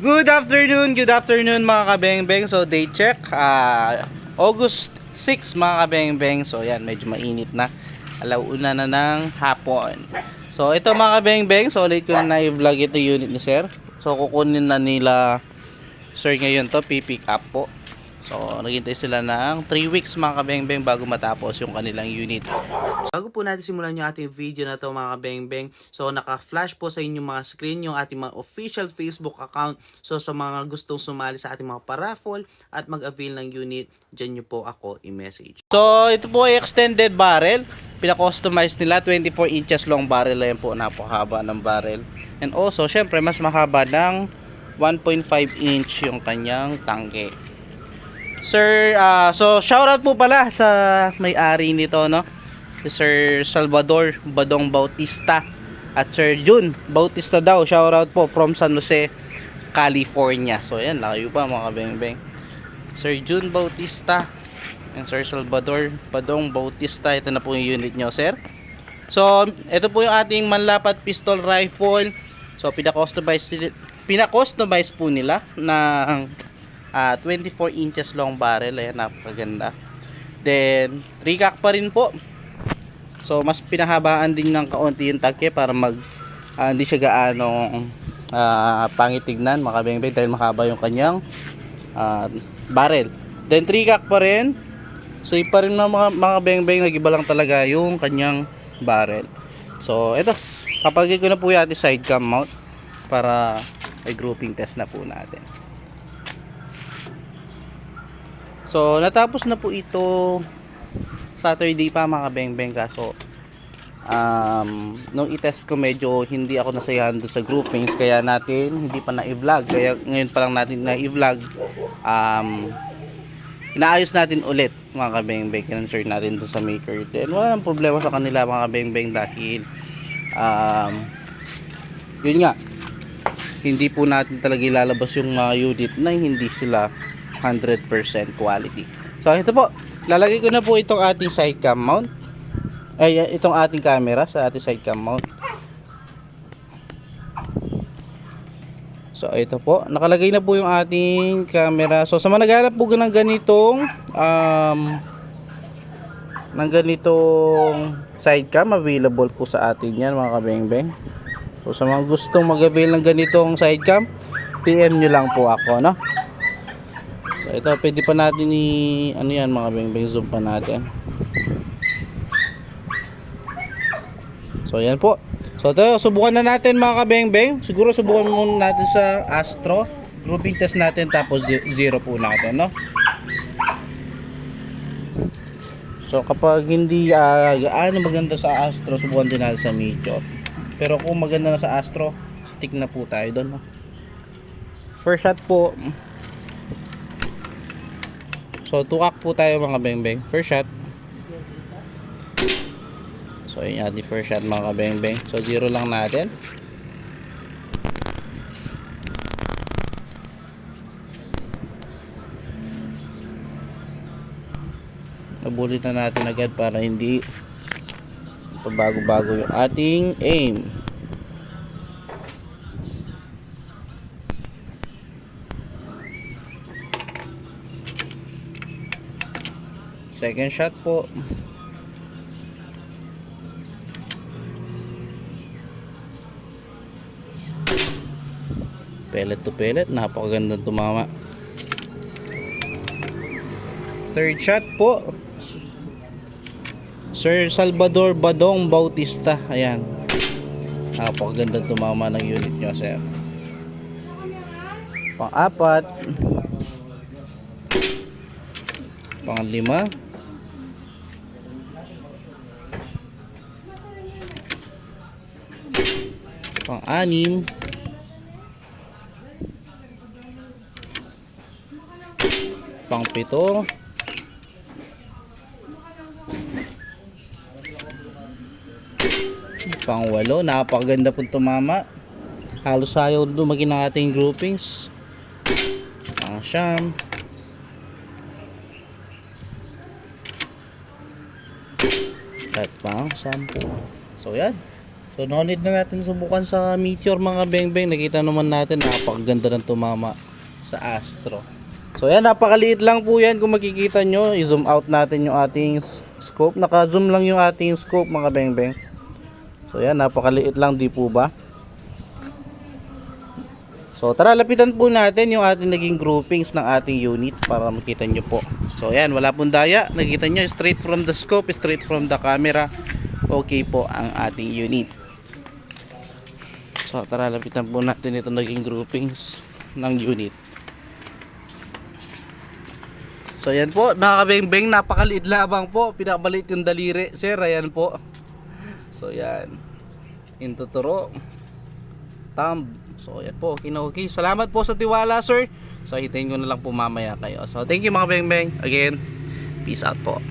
Good afternoon mga kabengbeng. So day check, August 6 mga kabengbeng. So yan, medyo mainit na. Alauna na ng hapon. So ito mga kabengbeng, so ulit ko na i-vlog ito unit ni sir. So kukunin na nila sir ngayon to, pipick up po. So naghintay sila ng 3 weeks mga kabengbeng bago matapos yung kanilang unit. Bago po natin simulan yung ating video na to mga kabengbeng, so naka-flash po sa inyong mga screen yung ating mga official Facebook account. So sa mga gustong sumali sa ating mga paraffle at mag-avail ng unit, dyan nyo po ako i-message. So ito po ay extended barrel. Pina-customize nila, 24 inches long barrel lang po, napakahaba ng barrel. And also, syempre mas mahaba ng 1.5 inch yung kanyang tangke. Sir, so shoutout po pala sa may-ari nito, no? Si Sir Salvador Badong Bautista at Sir Jun Bautista daw. Shoutout po from San Jose, California. So ayan, layo pa mga kabengbeng. Sir Jun Bautista and Sir Salvador Badong Bautista. Ito na po yung unit nyo, sir. So ito po yung ating manlapat pistol rifle. So pina-customize po nila ng 24 inches long barrel. Ayan, napakaganda. Then 3-cock pa rin po. So mas pinahabaan din ng kaunti yung tangke para hindi siya gaano pangit tignan mga kabengbeng dahil mahaba yung kanyang barrel. Then 3-cock pa rin. So ipa rin mga kabengbeng, nag-iba lang talaga yung kanyang barrel. So ito, kapagay ko na po yung ating side cam mount para ay grouping test na po natin. So natapos na po ito Saturday pa mga kabengbeng, kaso nung i-test ko medyo hindi ako nasayahan doon sa groupings, kaya natin hindi pa na-i-vlog. Kaya ngayon pa lang natin na-i-vlog. Inaayos natin ulit mga kabengbeng, kinanswer natin doon sa maker. Then wala nang problema sa kanila mga kabengbeng dahil yun nga, hindi po natin talaga ilalabas yung mga unit na hindi sila 100% quality. So ito po, lalagay ko na po itong ating side cam mount. Ay, itong ating camera sa ating side cam mount. So ito po, nakalagay na po yung ating camera. So sa mga naghahanap po ng ganitong side cam, available po sa atin yan mga kabengbeng. So sa mga gustong mag-avail ng ganitong side cam, PM nyo lang po ako, no? So ito, pwede pa natin ano yan mga kabengbeng, zoom pa natin. So yan po. So ito, subukan na natin mga kabengbeng. Siguro subukan muna natin sa Astro. Grouping test natin tapos zero po natin, no? So kapag hindi gaano maganda sa Astro, subukan din natin sa Major. Pero kung maganda na sa Astro, stick na po tayo doon, no? First shot po. So 2-cock po tayo mga kabengbeng. First shot. So yun yung ating first shot mga kabengbeng. So 0 lang natin. Nabulit na natin agad para hindi pabago-bago yung ating aim. Second shot po. Pellet to pellet, napakagandang tumama. Third shot po, Sir Salvador Badong Bautista. Ayan, napakagandang tumama ng unit nyo, sir. Pang-apat, pang-lima, pang-anim, pang-pito, pang-walo. Napakaganda po tumama. Halos ayaw lumaki ng ating groupings. Pang-siyam, at pang-sampu. So yan, So no need na natin subukan sa Meteor mga beng-beng. Nakita naman natin napakaganda ng tumama sa Astro. So yan, napakaliit lang po yan kung makikita nyo. I-zoom out natin yung ating scope. Naka-zoom lang yung ating scope mga beng-beng. So yan, napakaliit lang, di po ba? So tara, lapitan po natin yung ating naging groupings ng ating unit para makita nyo po. So yan, wala pong daya. Nakita nyo, straight from the scope, straight from the camera. Okay po ang ating unit. So tara, lapitan po natin itong naging groupings ng unit. So yan po, mga kabeng-beng, napakaliit labang po. Pinakabaliit yung daliri, sir, ayan po. So yan, intuturo, thumb. So yan po, okay. Salamat po sa tiwala, sir. So hintayin ko na lang po mamaya kayo. So thank you mga beng-beng. Again, peace out po.